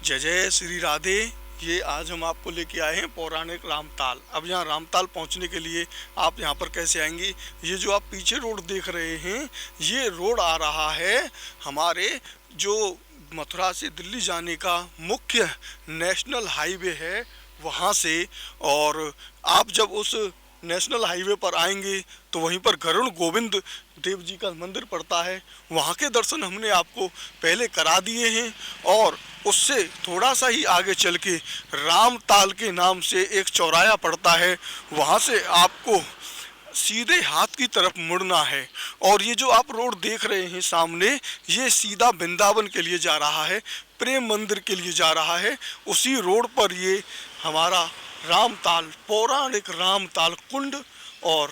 जय जय श्री राधे। ये आज हम आपको लेके आए हैं पौराणिक रामताल। अब यहाँ रामताल पहुँचने के लिए आप यहाँ पर कैसे आएंगे? ये जो आप पीछे रोड देख रहे हैं, ये रोड आ रहा है हमारे जो मथुरा से दिल्ली जाने का मुख्य नेशनल हाईवे है वहाँ से। और आप जब उस नेशनल हाईवे पर आएंगे तो वहीं पर गरुड़ गोविंद देव जी का मंदिर पड़ता है। वहाँ के दर्शन हमने आपको पहले करा दिए हैं। और उससे थोड़ा सा ही आगे चल के रामताल के नाम से एक चौराया पड़ता है, वहाँ से आपको सीधे हाथ की तरफ मुड़ना है। और ये जो आप रोड देख रहे हैं सामने, ये सीधा वृंदावन के लिए जा रहा है, प्रेम मंदिर के लिए जा रहा है। उसी रोड पर ये हमारा रामताल, पौराणिक रामताल कुंड और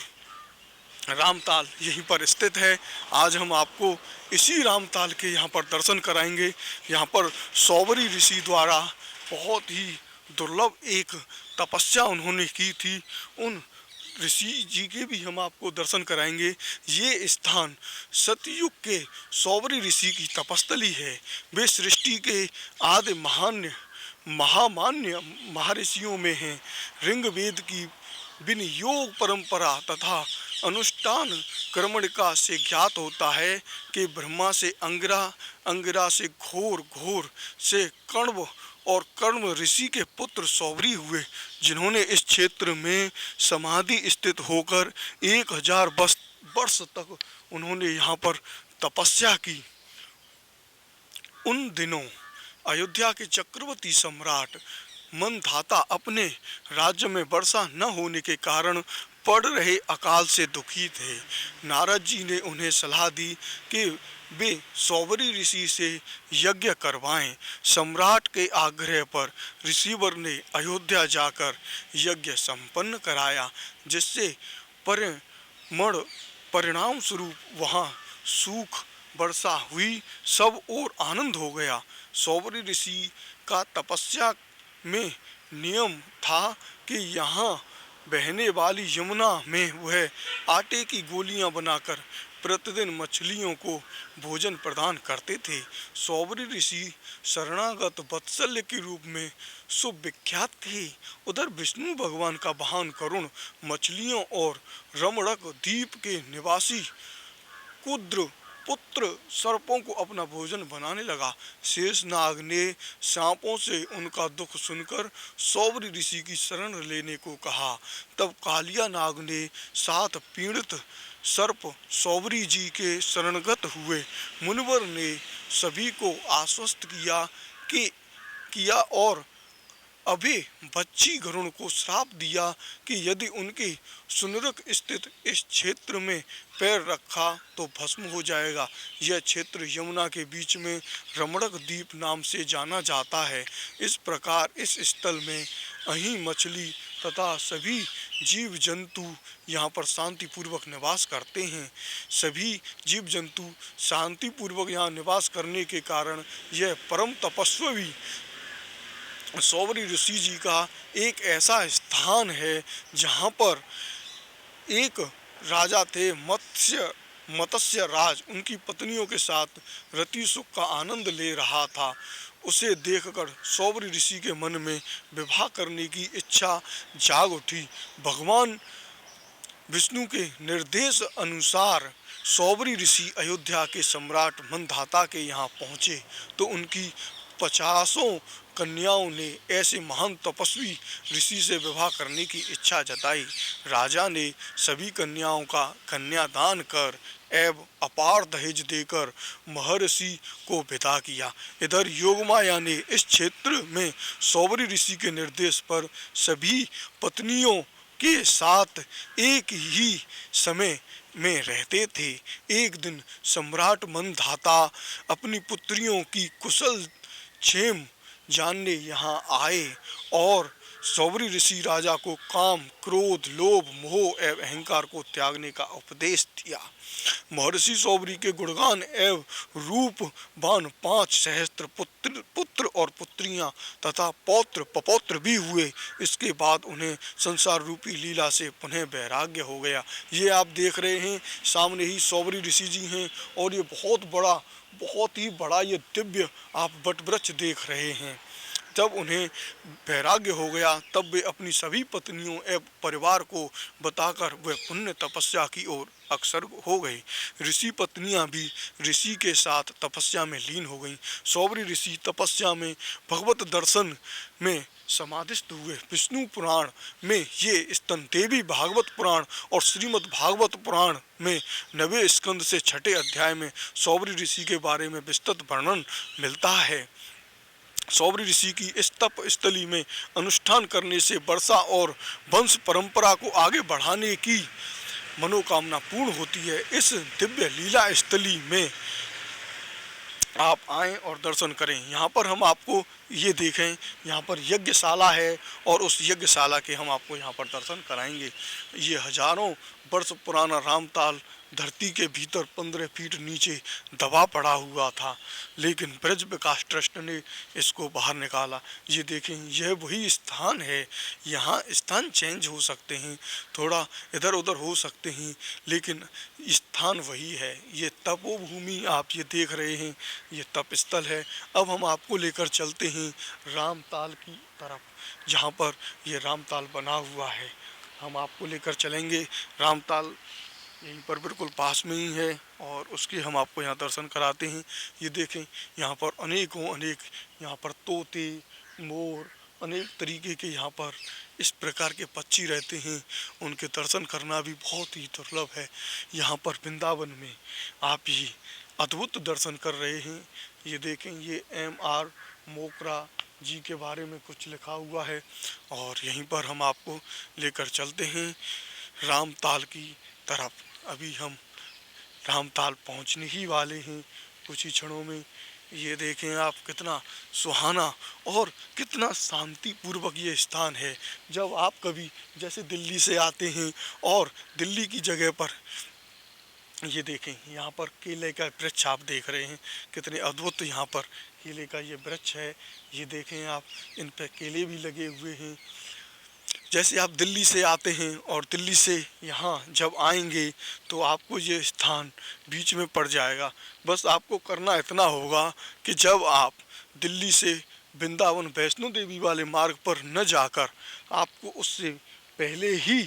रामताल यहीं पर स्थित है। आज हम आपको इसी रामताल के यहाँ पर दर्शन कराएंगे। यहाँ पर सौबरी ऋषि द्वारा बहुत ही दुर्लभ एक तपस्या उन्होंने की थी, उन ऋषि जी के भी हम आपको दर्शन कराएंगे। ये स्थान सतयुग के सौबरी ऋषि की तपस्थली है। वे सृष्टि के आदि महामान्य महर्षियों में हैं। ऋग्वेद की विनियोग परंपरा तथा अनुष्ठान क्रमणिका से ज्ञात होता है कि ब्रह्मा से अंगिरा, अंगिरा से घोर, घोर से कण्व और कण्व ऋषि के पुत्र सौबरी हुए, जिन्होंने इस क्षेत्र में समाधि स्थित होकर 1000 वर्ष तक उन्होंने यहाँ पर तपस्या की। उन दिनों अयोध्या के चक्रवर्ती सम्राट मंधाता अपने राज्य में वर्षा न होने के कारण पड़ रहे अकाल से दुखी थे। नारद जी ने उन्हें सलाह दी कि वे सौबरी ऋषि से यज्ञ करवाएं। सम्राट के आग्रह पर ऋषिवर ने अयोध्या जाकर यज्ञ संपन्न कराया, जिससे परिणाम स्वरूप वहाँ सूख वर्षा हुई, सब और आनंद हो गया। सौबरी ऋषि का तपस्या में नियम था कि यहाँ बहने वाली यमुना में वह आटे की गोलियां बनाकर प्रतिदिन मछलियों को भोजन प्रदान करते थे। सौबरी ऋषि शरणागत वत्सल्य के रूप में सुविख्यात थे। उधर विष्णु भगवान का वाहन करुण मछलियों और रमणक द्वीप के निवासी कुद्र पुत्र सर्पों को अपना भोजन बनाने लगा। शेषनाग ने सांपों से उनका दुख सुनकर सौबरी ऋषि की शरण लेने को कहा। तब कालिया नाग ने 7 पीड़ित सर्प सौबरी जी के शरणगत हुए। मुनिवर ने सभी को आश्वस्त किया और अभी बच्ची गरुण को श्राप दिया कि यदि उनके सुनरक स्थित इस क्षेत्र में पैर रखा तो भस्म हो जाएगा। यह क्षेत्र यमुना के बीच में रमणक द्वीप नाम से जाना जाता है। इस प्रकार इस स्थल में अहीं मछली तथा सभी जीव जंतु यहाँ पर शांति पूर्वक निवास करते हैं। सभी जीव जंतु शांति पूर्वक यहाँ निवास करने के कारण यह परम तपस्वी सौबरी ऋषि जी का एक ऐसा स्थान है जहाँ पर एक राजा थे, मत्स्य राज, उनकी पत्नियों के साथ रति सुख का आनंद ले रहा था। उसे देखकर सौबरी ऋषि के मन में विवाह करने की इच्छा जाग उठी। भगवान विष्णु के निर्देश अनुसार सौबरी ऋषि अयोध्या के सम्राट मंधाता के यहाँ पहुँचे तो उनकी 50 कन्याओं ने ऐसे महान तपस्वी ऋषि से विवाह करने की इच्छा जताई। राजा ने सभी कन्याओं का कन्यादान कर एवं अपार दहेज देकर महर्षि को विदा किया। इधर योगमाया ने इस क्षेत्र में सौबरी ऋषि के निर्देश पर सभी पत्नियों के साथ एक ही समय में रहते थे। एक दिन सम्राट मंधाता अपनी पुत्रियों की कुशल क्षेम जानने यहाँ आए और सौबरी ऋषि राजा को काम, क्रोध, लोभ, मोह एवं अहंकार को त्यागने का उपदेश दिया। महर्षि सौबरी के गुणगान एवं रूपवान 5 सहस्त्र पुत्र और पुत्रियां तथा पौत्र पपौत्र भी हुए। इसके बाद उन्हें संसार रूपी लीला से पुनः वैराग्य हो गया। ये आप देख रहे हैं सामने ही सौबरी ऋषि जी हैं और ये बहुत बड़ा बहुत ही बड़ा ये दिव्य आप वट वृक्ष देख रहे हैं। जब उन्हें वैराग्य हो गया तब वे अपनी सभी पत्नियों एवं परिवार को बताकर वे पुण्य तपस्या की ओर अग्रसर हो गए। ऋषि पत्नियां भी ऋषि के साथ तपस्या में लीन हो गईं। सौबरी ऋषि तपस्या में भगवत दर्शन में समाधिस्थ हुए। विष्णु पुराण में ये स्तन, देवी भागवत पुराण और श्रीमद् भागवत पुराण में 9वें स्कंद से 6ठे अध्याय में सौबरी ऋषि के बारे में विस्तृत वर्णन मिलता है। सौबरी ऋषि की इस तप स्थली में अनुष्ठान करने से वर्षा और वंश परंपरा को आगे बढ़ाने की मनोकामना पूर्ण होती है। इस दिव्य लीला स्थली में आप आएं और दर्शन करें। यहाँ पर हम आपको ये देखें, यहाँ पर यज्ञशाला है और उस यज्ञशाला के हम आपको यहाँ पर दर्शन कराएंगे। ये हजारों वर्ष पुराना रामताल धरती के भीतर 15 फीट नीचे दबा पड़ा हुआ था, लेकिन ब्रज विकास ट्रस्ट ने इसको बाहर निकाला। ये देखें, यह वही स्थान है। यहाँ स्थान चेंज हो सकते हैं, थोड़ा इधर उधर हो सकते हैं, लेकिन स्थान वही है। ये तपोभूमि आप ये देख रहे हैं, ये तप स्थल है। अब हम आपको लेकर चलते हैं रामताल की तरफ, जहाँ पर ये रामताल बना हुआ है। हम आपको लेकर चलेंगे। रामताल यहीं पर बिल्कुल पास में ही है और उसके हम आपको यहाँ दर्शन कराते हैं। ये देखें, यहाँ पर अनेक यहाँ पर तोते, मोर, अनेक तरीके के यहाँ पर इस प्रकार के पक्षी रहते हैं। उनके दर्शन करना भी बहुत ही दुर्लभ है। यहाँ पर वृंदावन में आप ये अद्भुत दर्शन कर रहे हैं। ये देखें, ये M.R. मोकरा जी के बारे में कुछ लिखा हुआ है और यहीं पर हम आपको लेकर चलते हैं रामताल की तरफ। अभी हम रामताल पहुंचने ही वाले हैं कुछ ही क्षणों में। ये देखें आप, कितना सुहाना और कितना शांति पूर्वक ये स्थान है। जब आप कभी जैसे दिल्ली से आते हैं और दिल्ली की जगह पर ये देखें, यहाँ पर केले का वृक्ष आप देख रहे हैं, कितने अद्भुत यहाँ पर केले का ये वृक्ष है। ये देखें आप, इन पर केले भी लगे हुए हैं। जैसे आप दिल्ली से आते हैं और दिल्ली से यहाँ जब आएंगे तो आपको ये स्थान बीच में पड़ जाएगा। बस आपको करना इतना होगा कि जब आप दिल्ली से वृंदावन वैष्णो देवी वाले मार्ग पर न जाकर आपको उससे पहले ही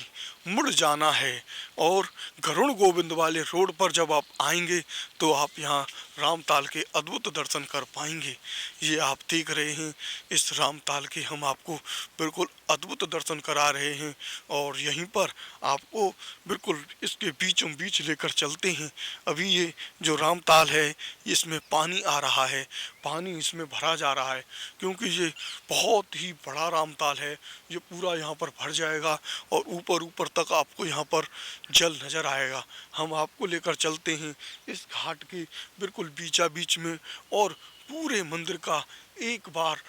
मुड़ जाना है और गरुड़ गोविंद वाले रोड पर जब आप आएंगे तो आप यहाँ रामताल के अद्भुत दर्शन कर पाएंगे। ये आप देख रहे हैं, इस रामताल के हम आपको बिल्कुल अद्भुत दर्शन करा रहे हैं और यहीं पर आपको बिल्कुल इसके बीचों बीच लेकर चलते हैं। अभी ये जो रामताल है, इसमें पानी आ रहा है, पानी इसमें भरा जा रहा है क्योंकि ये बहुत ही बड़ा रामताल है। ये पूरा यहाँ पर भर जाएगा और ऊपर तक आपको यहाँ पर जल नज़र आएगा। हम आपको लेकर चलते हैं इस घाट के बिल्कुल बीचा बीच में और पूरे मंदिर का एक बार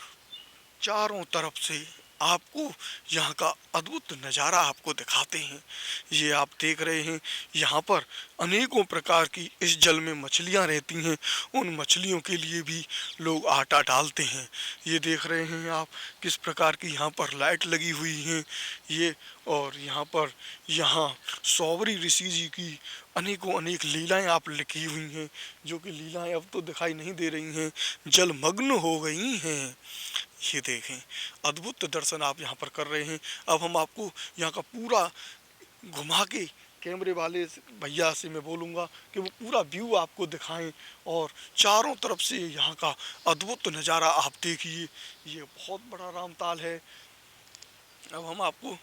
चारों तरफ से आपको यहाँ का अद्भुत नज़ारा आपको दिखाते हैं। ये आप देख रहे हैं, यहाँ पर अनेकों प्रकार की इस जल में मछलियाँ रहती हैं। उन मछलियों के लिए भी लोग आटा डालते हैं। ये देख रहे हैं आप, किस प्रकार की यहाँ पर लाइट लगी हुई हैं। ये और यहाँ सौबरी ऋषि जी की अनेक लीलाएं आप लिखी हुई हैं, जो कि लीलाएं अब तो दिखाई नहीं दे रही हैं, जलमग्न हो गई हैं। ये देखें, अद्भुत दर्शन आप यहाँ पर कर रहे हैं। अब हम आपको यहाँ का पूरा घुमा के कैमरे वाले भैया से मैं बोलूँगा कि वो पूरा व्यू आपको दिखाएं और चारों तरफ से यहाँ का अद्भुत नज़ारा आप देखिए। ये बहुत बड़ा रामताल है। अब हम आपको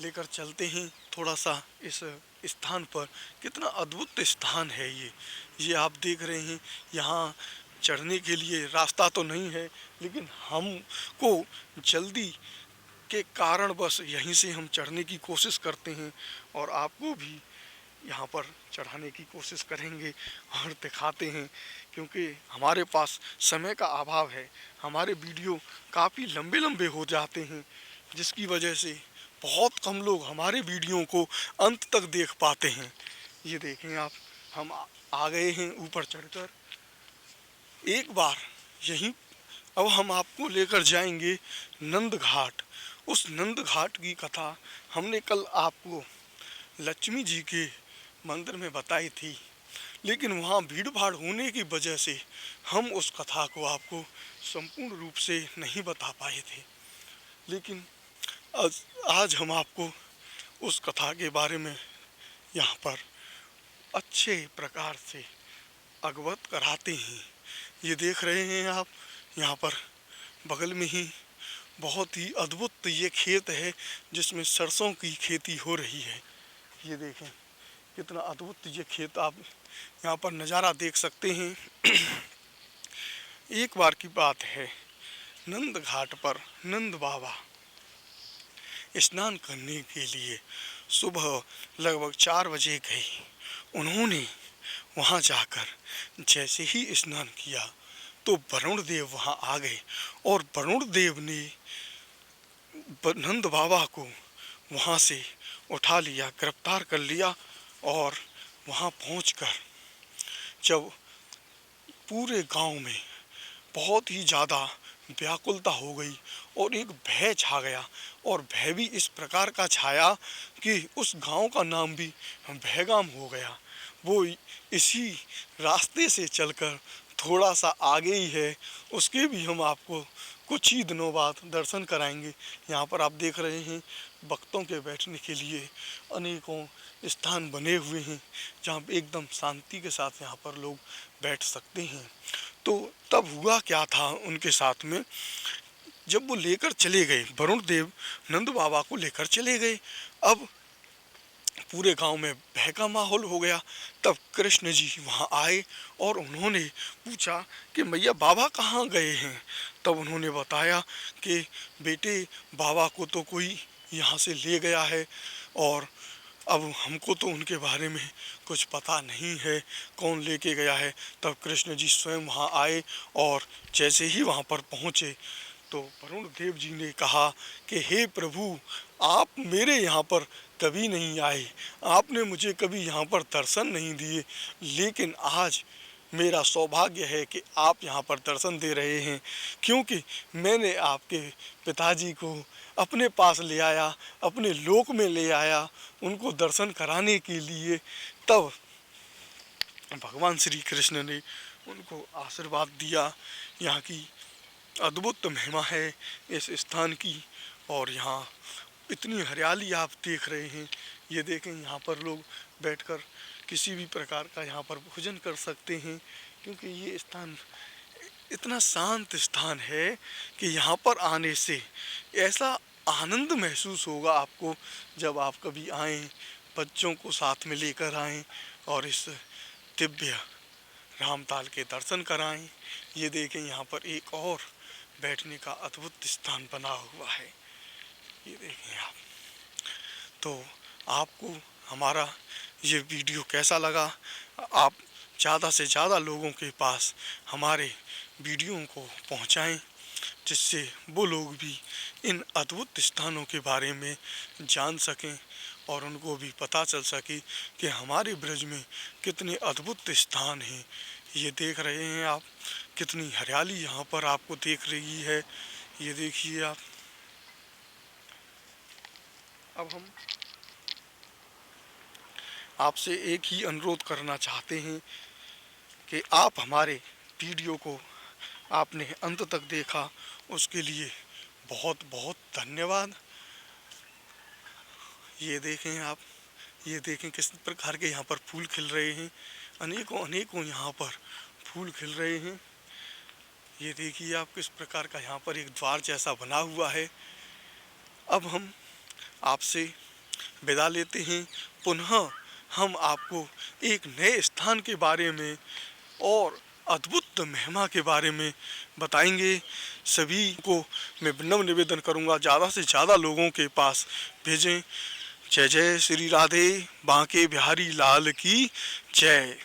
लेकर चलते हैं थोड़ा सा इस स्थान पर। कितना अद्भुत स्थान है ये आप देख रहे हैं। यहाँ चढ़ने के लिए रास्ता तो नहीं है, लेकिन हमको जल्दी के कारण बस यहीं से हम चढ़ने की कोशिश करते हैं और आपको भी यहाँ पर चढ़ाने की कोशिश करेंगे और दिखाते हैं, क्योंकि हमारे पास समय का अभाव है। हमारे वीडियो काफ़ी लंबे हो जाते हैं, जिसकी वजह से बहुत कम लोग हमारे वीडियो को अंत तक देख पाते हैं। ये देखें आप, हम आ गए हैं ऊपर चढ़कर एक बार यहीं। अब हम आपको लेकर जाएंगे नंद घाट। उस नंद घाट की कथा हमने कल आपको लक्ष्मी जी के मंदिर में बताई थी, लेकिन वहाँ भीड़ भाड़ होने की वजह से हम उस कथा को आपको संपूर्ण रूप से नहीं बता पाए थे। लेकिन आज हम आपको उस कथा के बारे में यहाँ पर अच्छे प्रकार से अवगत कराते हैं। ये देख रहे हैं आप, यहाँ पर बगल में ही बहुत ही अद्भुत ये खेत है जिसमें सरसों की खेती हो रही है। ये देखें कितना अद्भुत ये खेत आप यहाँ पर नज़ारा देख सकते हैं। एक बार की बात है, नंद घाट पर नंद बाबा स्नान करने के लिए सुबह लगभग 4 बजे गए। उन्होंने वहाँ जाकर जैसे ही स्नान किया तो वरुण देव वहाँ आ गए और वरुण देव ने नंद बाबा को वहाँ से उठा लिया, गिरफ्तार कर लिया और वहाँ पहुँचकर जब पूरे गांव में बहुत ही ज़्यादा व्याकुलता हो गई और एक भय छा गया, और भय भी इस प्रकार का छाया कि उस गांव का नाम भी भयगाम हो गया। वो इसी रास्ते से चलकर थोड़ा सा आगे ही है, उसके भी हम आपको कुछ ही दिनों बाद दर्शन कराएंगे। यहाँ पर आप देख रहे हैं भक्तों के बैठने के लिए अनेकों स्थान बने हुए हैं जहाँ एकदम शांति के साथ यहाँ पर लोग बैठ सकते हैं। तो तब हुआ क्या था उनके साथ में, जब वो लेकर चले गए, वरुण देव नंद बाबा को लेकर चले गए, अब पूरे गांव में भय का माहौल हो गया। तब कृष्ण जी वहाँ आए और उन्होंने पूछा कि मैया बाबा कहाँ गए हैं। तब उन्होंने बताया कि बेटे बाबा को तो कोई यहाँ से ले गया है और अब हमको तो उनके बारे में कुछ पता नहीं है कौन लेके गया है। तब कृष्ण जी स्वयं वहाँ आए और जैसे ही वहाँ पर पहुँचे तो वरुण देव जी ने कहा कि हे प्रभु, आप मेरे यहाँ पर कभी नहीं आए, आपने मुझे कभी यहाँ पर दर्शन नहीं दिए, लेकिन आज मेरा सौभाग्य है कि आप यहाँ पर दर्शन दे रहे हैं, क्योंकि मैंने आपके पिताजी को अपने पास ले आया, अपने लोक में ले आया, उनको दर्शन कराने के लिए। तब भगवान श्री कृष्ण ने उनको आशीर्वाद दिया। यहाँ की अद्भुत महिमा है इस स्थान की, और यहाँ इतनी हरियाली आप देख रहे हैं। ये देखें, यहाँ पर लोग बैठकर किसी भी प्रकार का यहाँ पर भोजन कर सकते हैं, क्योंकि ये स्थान इतना शांत स्थान है कि यहाँ पर आने से ऐसा आनंद महसूस होगा आपको जब आप कभी आएँ, बच्चों को साथ में लेकर आएँ और इस दिव्य रामताल के दर्शन कराएं। ये देखें, यहाँ पर एक और बैठने का अद्भुत स्थान बना हुआ है। ये देखें आप। तो आपको हमारा ये वीडियो कैसा लगा? आप ज़्यादा से ज़्यादा लोगों के पास हमारे वीडियो को पहुंचाएं, जिससे वो लोग भी इन अद्भुत स्थानों के बारे में जान सकें और उनको भी पता चल सके कि हमारे ब्रज में कितने अद्भुत स्थान हैं। ये देख रहे हैं आप, कितनी हरियाली यहाँ पर आपको देख रही है। ये देखिए आप। अब हम आपसे एक ही अनुरोध करना चाहते हैं कि आप हमारे वीडियो को आपने अंत तक देखा, उसके लिए बहुत बहुत धन्यवाद। ये देखें आप, ये देखें किस प्रकार के यहाँ पर फूल खिल रहे हैं, अनेकों अनेकों यहाँ पर फूल खिल रहे हैं। ये देखिए आप किस प्रकार का यहाँ पर एक द्वार जैसा बना हुआ है। अब हम आपसे विदा लेते हैं। पुनः हम आपको एक नए स्थान के बारे में और अद्भुत महिमा के बारे में बताएंगे। सभी को मैं विनम्र निवेदन करूंगा, ज़्यादा से ज़्यादा लोगों के पास भेजें। जय जय श्री राधे, बांके बिहारी लाल की जय।